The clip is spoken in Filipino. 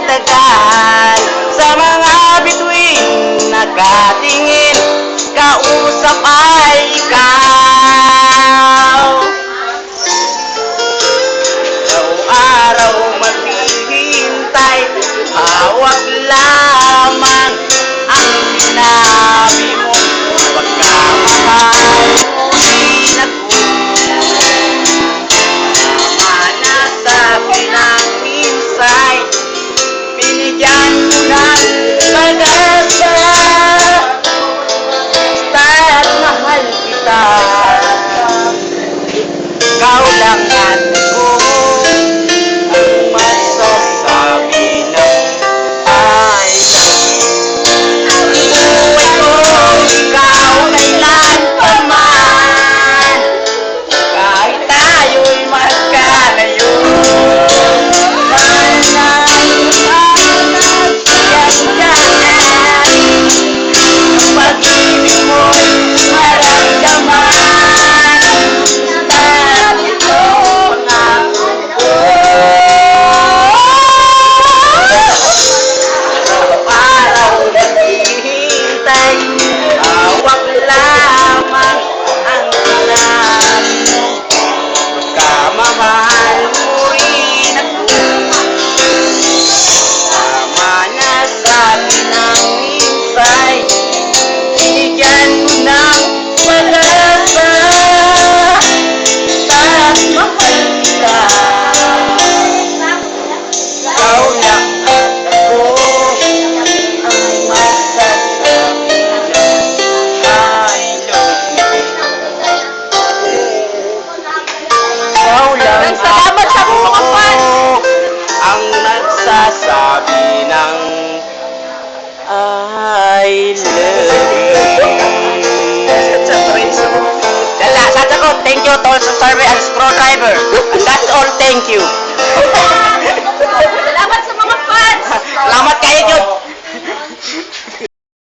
tagal sa mga bituin nakatingin, kausap ay ikaw. Araw-araw maghihintay, hawak lamang ang sinabi mo. Pagkamahal mo'y manasabi ng minsay, binigyan mo ng pag-asa. Basta't mahal kita, ikaw lang at ko ang masasabi ng I love you. Ang buhay ko, ikaw kailan pa man, kahit tayo'y magkalayo. Manang pagkakasyahan, ang pag-ibig mo'y maramdaman. Dahil ito pangako ko. Araw-araw naghihintay, hawak lamang ang sinabi mo. Pagkamahal mo rin ako, tama na sabi ng minsay, binigyan mo ng pag-asa. Basta't mahal kita, ikaw lang at ako ang masasabi ng I love you. Ikaw lang Salamat sa mga fans. ang nagsasabi ng I love you. Sabi ko, thank you to also survey and screwdriver. And that's all, thank you. Salamat sa mga fans. Salamat kayo, Jud.